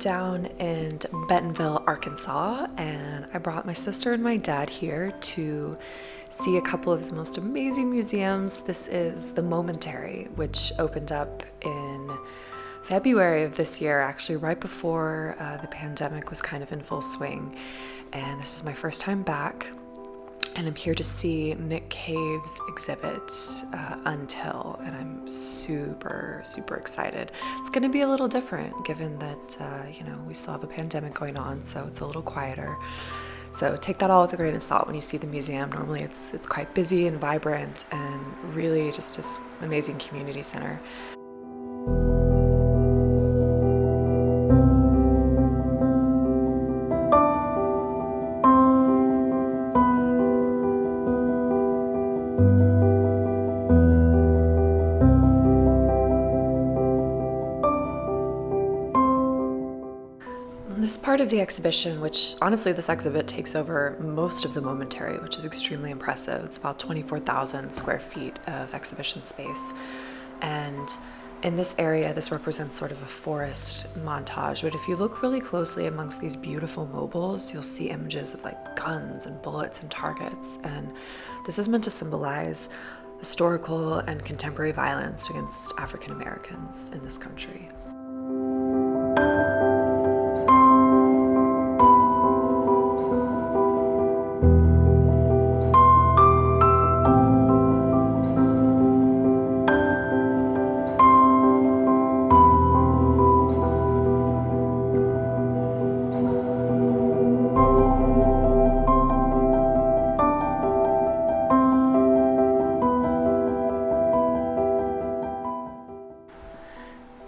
down in Bentonville, Arkansas, and I brought my sister and my dad here to see a couple of the most amazing museums. This is the Momentary, which opened up in February of this year, actually right before the pandemic was kind of in full swing. And this is my first time back, and I'm here to see Nick Cave's exhibit, Untitled, and I'm super excited. It's going to be a little different given that, we still have a pandemic going on, so it's a little quieter. So take that all with a grain of salt when you see the museum. Normally it's quite busy and vibrant and really just this amazing community center. This part of the exhibition, which honestly this exhibit takes over most of the Momentary, which is extremely impressive. It's about 24,000 square feet of exhibition space. And in this area, this represents sort of a forest montage. But if you look really closely amongst these beautiful mobiles, you'll see images of like guns and bullets and targets. And this is meant to symbolize historical and contemporary violence against African Americans in this country.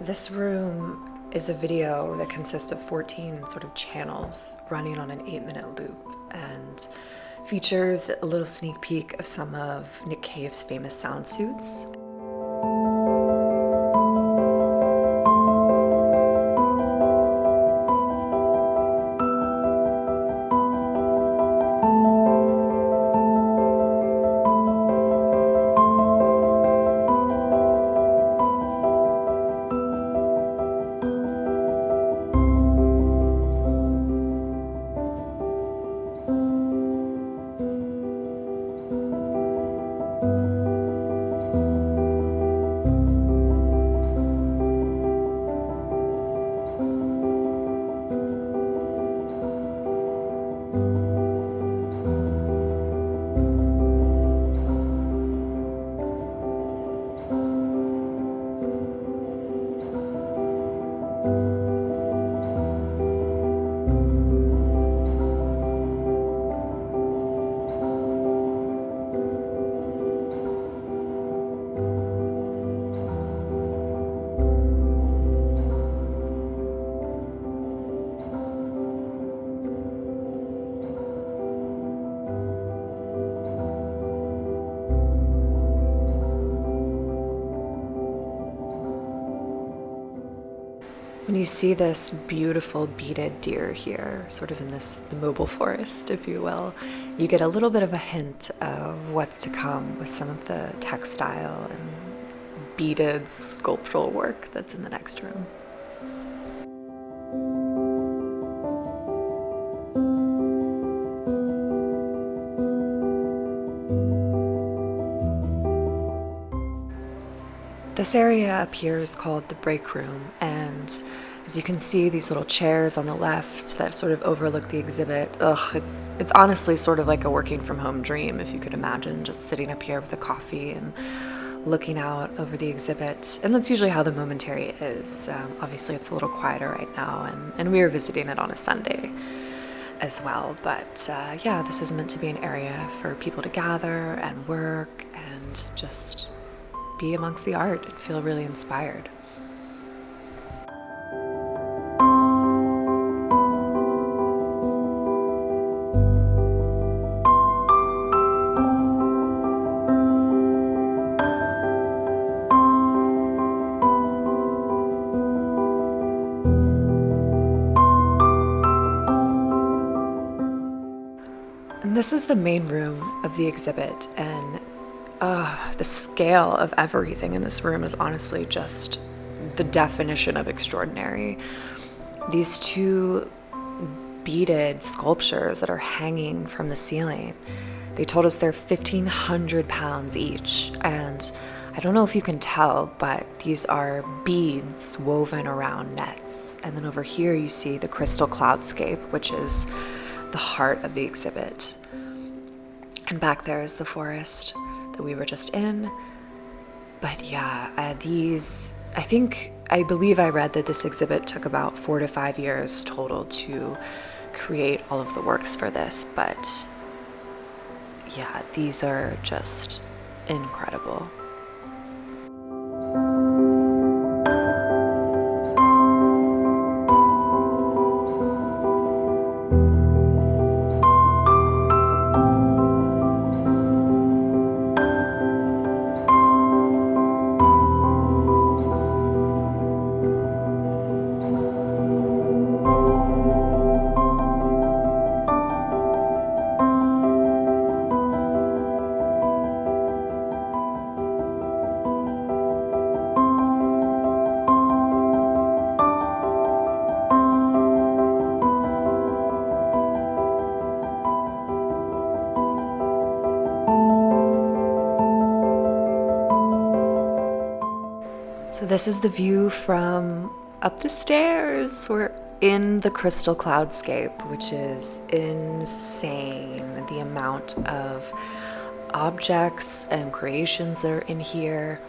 This room is a video that consists of 14 sort of channels running on an 8-minute loop and features a little sneak peek of some of Nick Cave's famous sound suits. When you see this beautiful beaded deer here, sort of in the mobile forest, if you will, you get a little bit of a hint of what's to come with some of the textile and beaded sculptural work that's in the next room. This area up here is called the break room, and as you can see, these little chairs on the left that sort of overlook the exhibit. It's honestly sort of like a working from home dream, if you could imagine, just sitting up here with a coffee and looking out over the exhibit. And that's usually how the Momentary is. Obviously it's a little quieter right now, and we were visiting it on a Sunday as well. But yeah, this is meant to be an area for people to gather and work and just be amongst the art and feel really inspired. And this is the main room of the exhibit, and the scale of everything in this room is honestly just the definition of extraordinary. these two beaded sculptures that are hanging from the ceiling. They told us they're 1,500 pounds each, and I don't know if you can tell, but these are beads woven around nets. And then over here you see the crystal cloudscape, which is the heart of the exhibit. And back there is the forest that we were just in. But yeah, I believe I read that this exhibit took about 4 to 5 years total to create all of the works for this. But yeah, these are just incredible. So this is the view from up the stairs. We're in the crystal cloudscape, which is insane. The amount of objects and creations that are in here.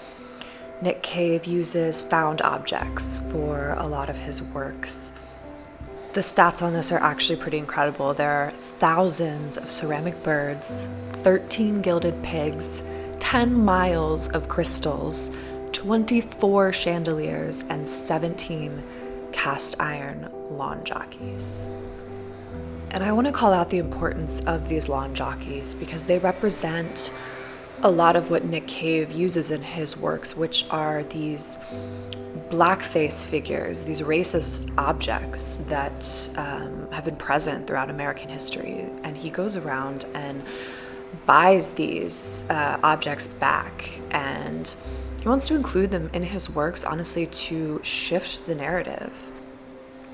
Nick Cave uses found objects for a lot of his works. The stats on this are actually pretty incredible. There are thousands of ceramic birds, 13 gilded pigs, 10 miles of crystals, 24 chandeliers, and 17 cast iron lawn jockeys. And I want to call out the importance of these lawn jockeys because they represent a lot of what Nick Cave uses in his works, which are these blackface figures, these racist objects that have been present throughout American history. And he goes around and buys these objects back, and he wants to include them in his works, honestly, to shift the narrative.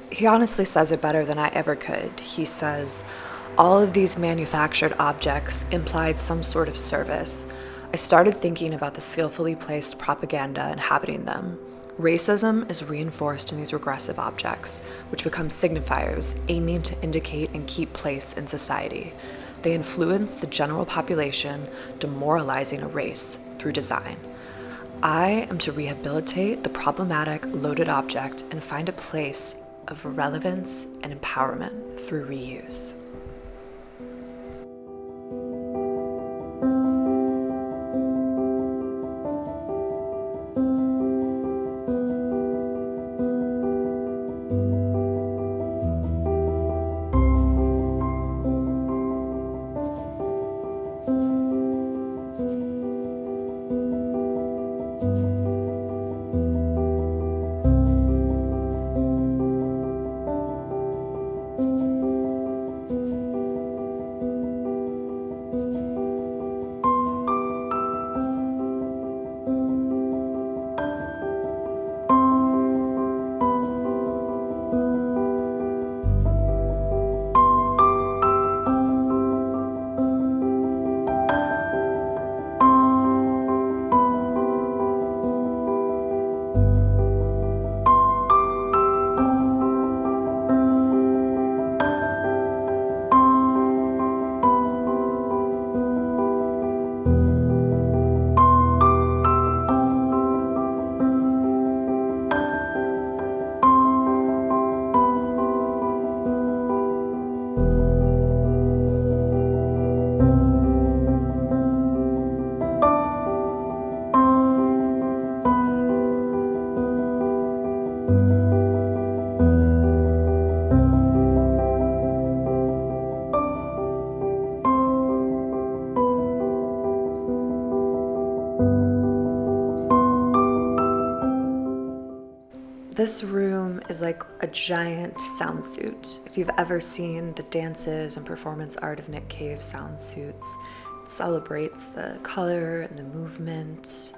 He honestly says it better than I ever could. He says, all of these manufactured objects implied some sort of service. I started thinking about the skillfully placed propaganda inhabiting them. Racism is reinforced in these regressive objects, which become signifiers aiming to indicate and keep place in society. They influence the general population, demoralizing a race through design. I am to rehabilitate the problematic loaded object and find a place of relevance and empowerment through reuse. This room is like a giant sound suit. If you've ever seen the dances and performance art of Nick Cave's sound suits, it celebrates the color and the movement.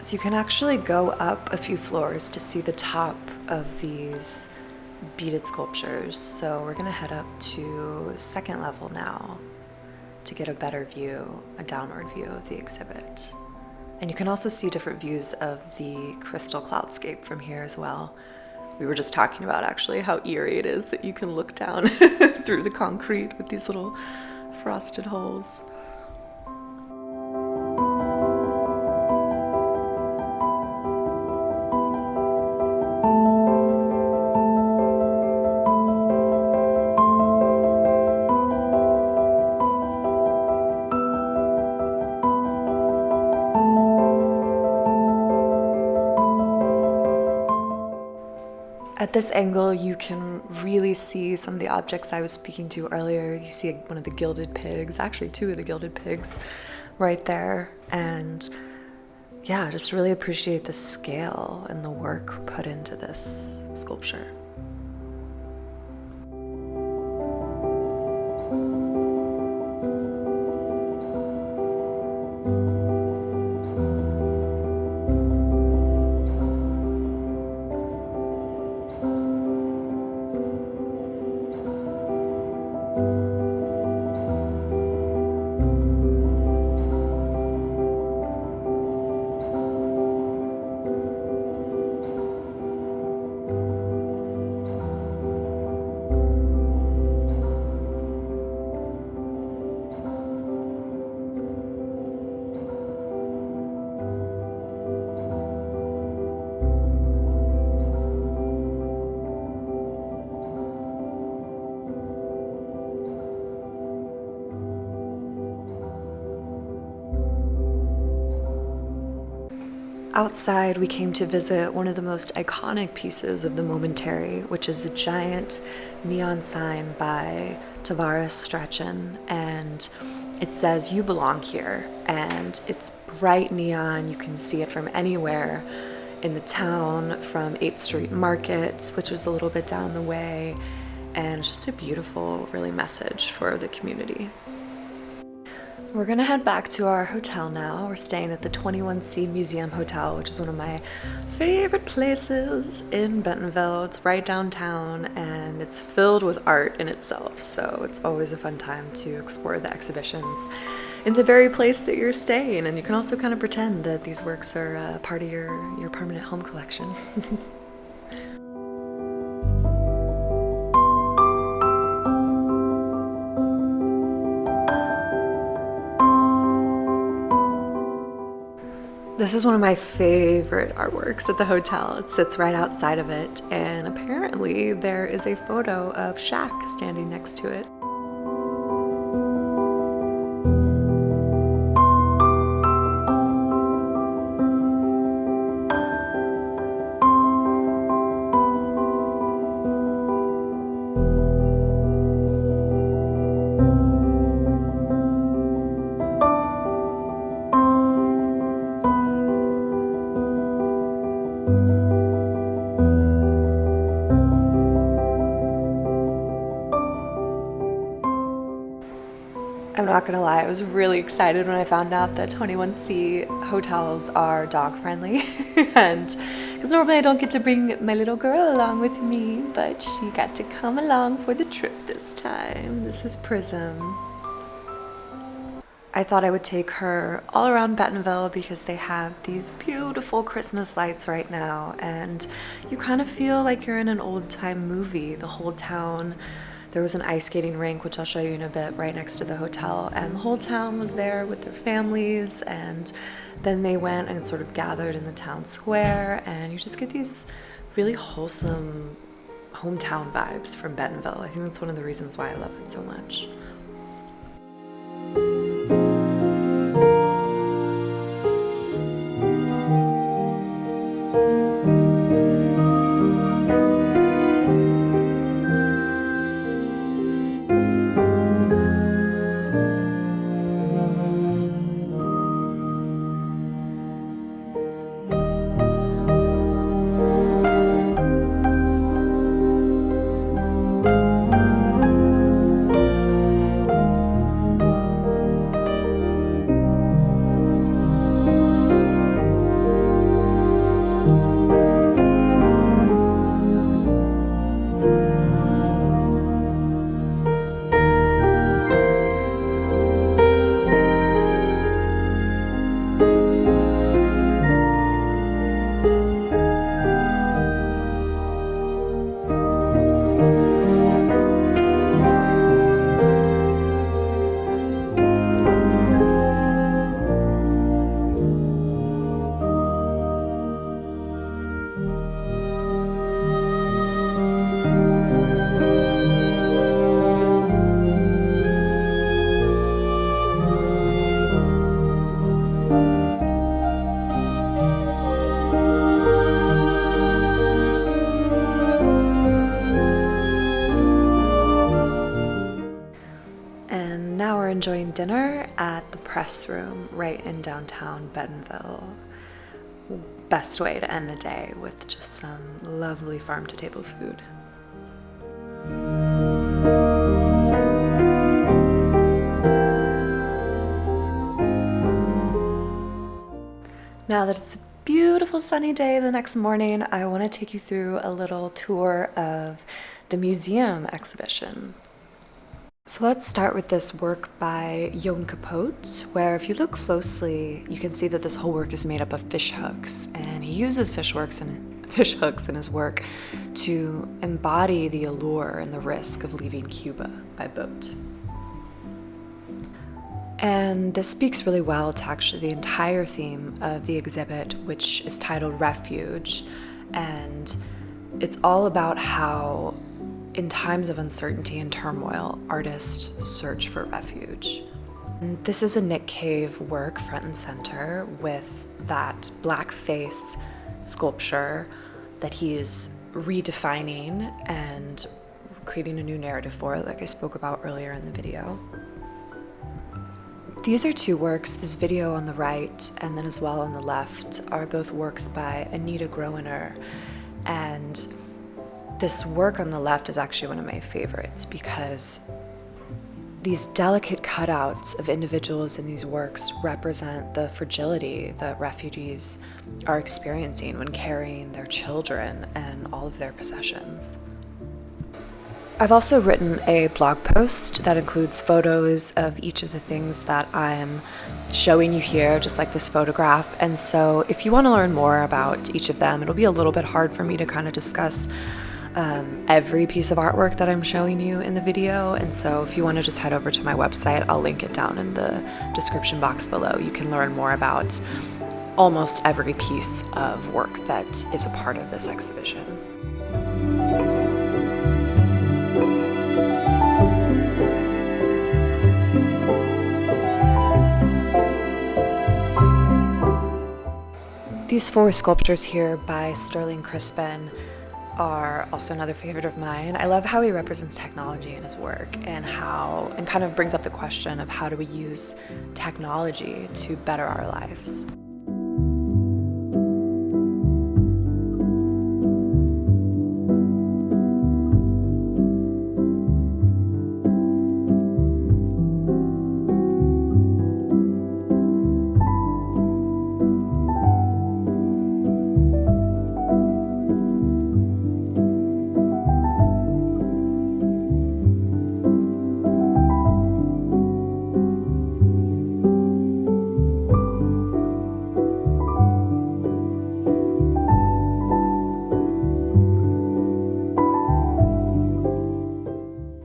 So you can actually go up a few floors to see the top of these beaded sculptures. So we're gonna head up to the second level now to get a better view, a downward view of the exhibit. And you can also see different views of the crystal cloudscape from here as well. We were just talking about actually how eerie it is that you can look down through the concrete with these little frosted holes. At this angle, you can really see some of the objects I was speaking to earlier. You see one of the gilded pigs, actually two of the gilded pigs right there. And yeah, just really appreciate the scale and the work put into this sculpture. Outside, we came to visit one of the most iconic pieces of the Momentary, which is a giant neon sign by Tavares Strachan, and it says, "You belong here," and it's bright neon. You can see it from anywhere in the town, from 8th Street Market, which was a little bit down the way, and it's just a beautiful, really message for the community. We're gonna head back to our hotel now. We're staying at the 21C Museum Hotel, which is one of my favorite places in Bentonville. It's right downtown and it's filled with art in itself, so it's always a fun time to explore the exhibitions in the very place that you're staying. And you can also kind of pretend that these works are part of your permanent home collection. This is one of my favorite artworks at the hotel. It sits right outside of it, and apparently there is a photo of Shaq standing next to it. I'm not gonna lie, I was really excited when I found out that 21C hotels are dog friendly, and because normally I don't get to bring my little girl along with me, but she got to come along for the trip this time. This is Prism. I thought I would take her all around Bentonville because they have these beautiful Christmas lights right now, and you kind of feel like you're in an old time movie. The whole town, there was an ice skating rink, which I'll show you in a bit, right next to the hotel, and the whole town was there with their families, and then they went and sort of gathered in the town square, and you just get these really wholesome hometown vibes from Bentonville. I think that's one of the reasons why I love it so much. enjoying dinner at the press room right in downtown Bentonville. Best way to end the day with just some lovely farm-to-table food. Now that it's a beautiful sunny day the next morning, I want to take you through a little tour of the museum exhibition. So let's start with this work by Jon Capote, where if you look closely, you can see that this whole work is made up of fish hooks, and he uses fish hooks in his work to embody the allure and the risk of leaving Cuba by boat. And this speaks really well to actually the entire theme of the exhibit, which is titled Refuge, and it's all about how in times of uncertainty and turmoil, artists search for refuge. And this is a Nick Cave work front and center with that black face sculpture that he's redefining and creating a new narrative for, like I spoke about earlier in the video. These are two works, this video on the right and then as well on the left, are both works by Anita Groener, and this work on the left is actually one of my favorites because these delicate cutouts of individuals in these works represent the fragility that refugees are experiencing when carrying their children and all of their possessions. I've also written a blog post that includes photos of each of the things that I'm showing you here, just like this photograph. And so if you want to learn more about each of them, it'll be a little bit hard for me to kind of discuss every piece of artwork that I'm showing you in the video. And so if you want to just head over to my website, I'll link it down in the description box below. You can learn more about almost every piece of work that is a part of this exhibition. These four sculptures here by Sterling Crispin are also another favorite of mine. I love how he represents technology in his work and kind of brings up the question of how do we use technology to better our lives.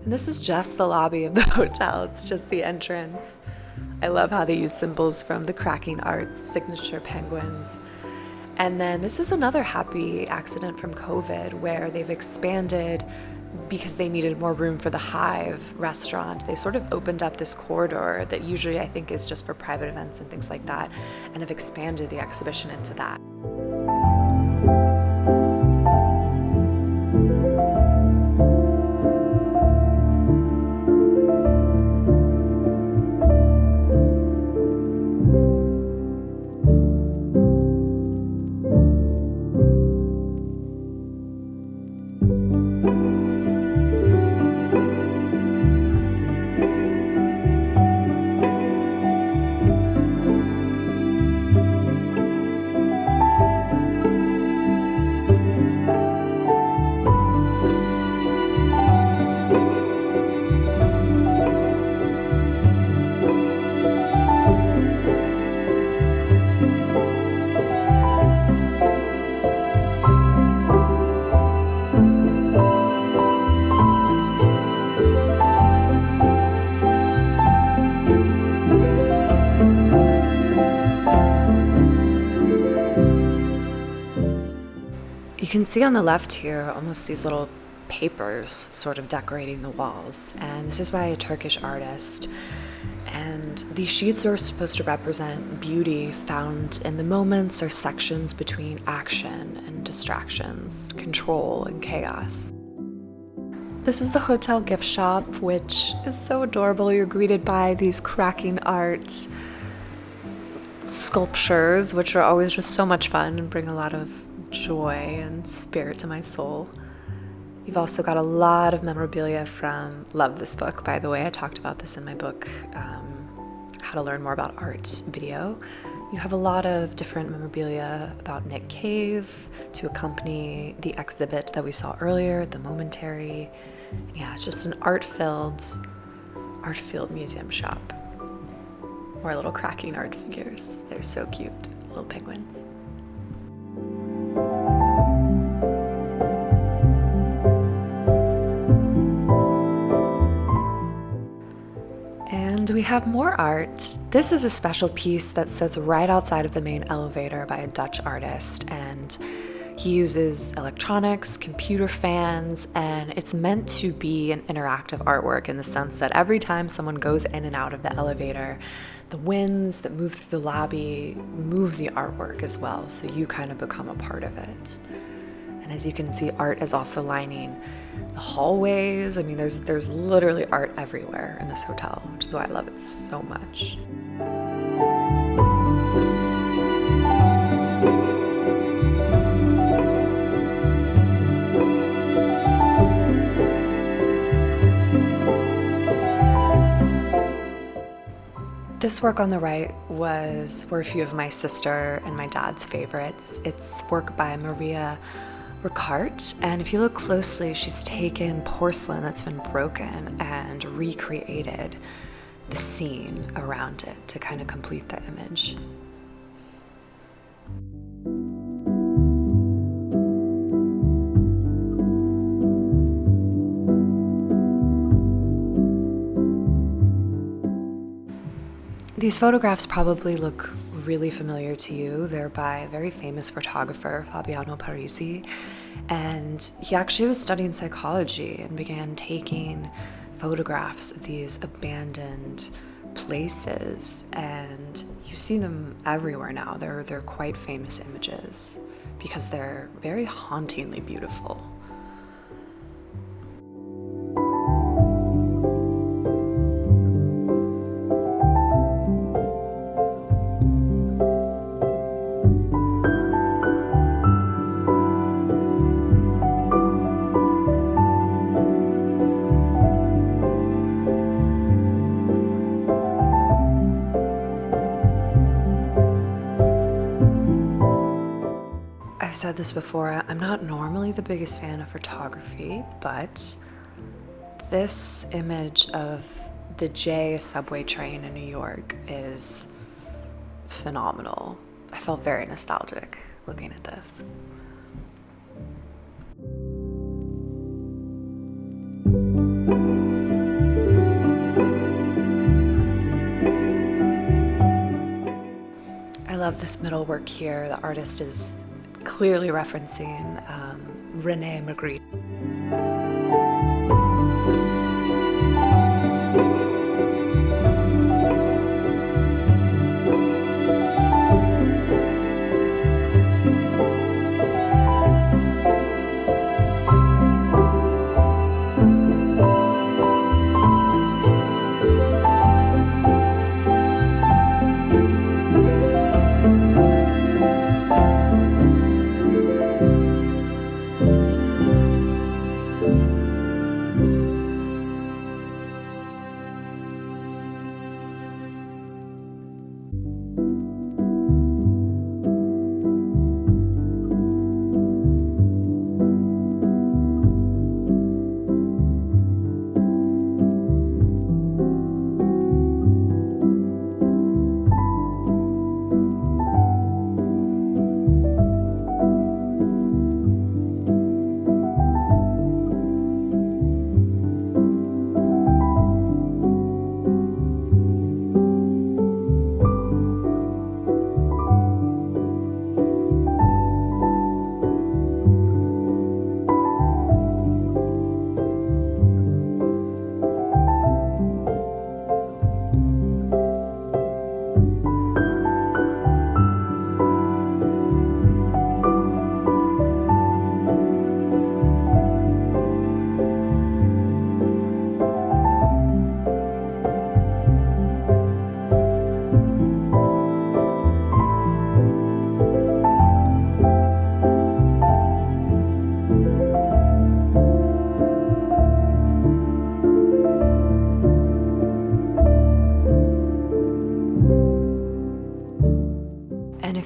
This is just the lobby of the hotel. It's just the entrance. I love how they use symbols from the Cracking Arts signature penguins. And then this is another happy accident from COVID where they've expanded because they needed more room for the Hive restaurant. They sort of opened up this corridor that usually I think is just for private events and things like that, and have expanded the exhibition into that. You can see on the left here almost these little papers sort of decorating the walls, and this is by a Turkish artist. And these sheets are supposed to represent beauty found in the moments or sections between action and distractions, control and chaos. This is the hotel gift shop, which is so adorable. You're greeted by these cracking art sculptures, which are always just so much fun and bring a lot of joy and spirit to my soul. You've also got a lot of memorabilia from, love this book, by the way. I talked about this in my book, How to Learn More About Art video. You have a lot of different memorabilia about Nick Cave to accompany the exhibit that we saw earlier, the Momentary. Yeah, it's just an art-filled museum shop. More little cracking art figures. They're so cute, little penguins. And we have more art. This is a special piece that sits right outside of the main elevator by a Dutch artist, and he uses electronics, computer fans, and it's meant to be an interactive artwork in the sense that every time someone goes in and out of the elevator, the winds that move through the lobby move the artwork as well, so you kind of become a part of it. And as you can see, art is also lining the hallways. I mean, there's literally art everywhere in this hotel, which is why I love it so much. This work on the right were a few of my sister and my dad's favorites. It's work by Maria Ricart, and if you look closely, she's taken porcelain that's been broken and recreated the scene around it to kind of complete the image. These photographs probably look really familiar to you. They're by a very famous photographer, Fabiano Parisi, and he actually was studying psychology and began taking photographs of these abandoned places, and you see them everywhere now. They're quite famous images because they're very hauntingly beautiful. I've said this before, I'm not normally the biggest fan of photography, but this image of the J subway train in New York is phenomenal. I felt very nostalgic looking at this. I love this middle work here. The artist is clearly referencing René Magritte.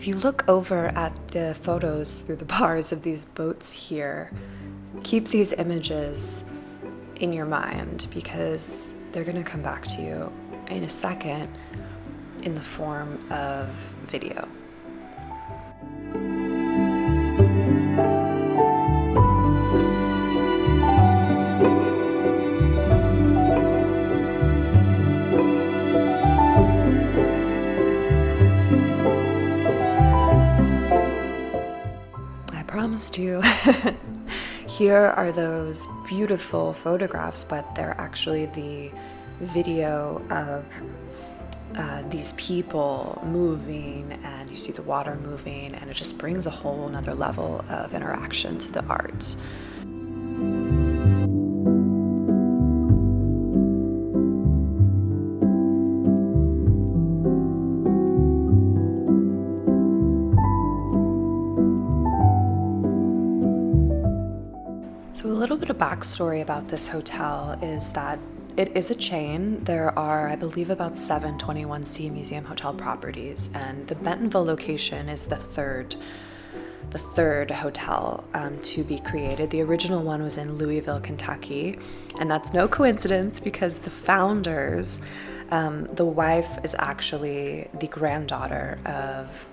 if you look over at the photos through the bars of these boats here, keep these images in your mind because they're going to come back to you in a second in the form of video. I promised you. Here are those beautiful photographs, but they're actually the video of these people moving, and you see the water moving, and it just brings a whole nother level of interaction to the art. So a little bit of backstory about this hotel is that it is a chain. There are, I believe, about 7 21C museum hotel properties, and the Bentonville location is the third hotel to be created. The original one was in Louisville, Kentucky, and that's no coincidence because the founders, the wife is actually the granddaughter of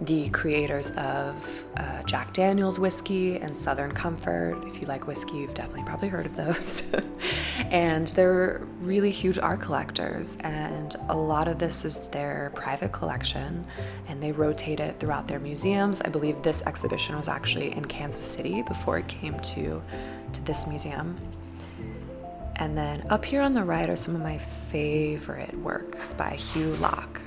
the creators of Jack Daniel's whiskey and Southern Comfort. If you like whiskey, you've definitely probably heard of those. And they're really huge art collectors, and a lot of this is their private collection, and they rotate it throughout their museums. I believe this exhibition was actually in Kansas City before it came to this museum. And then up here on the right are some of my favorite works by Hugh Locke.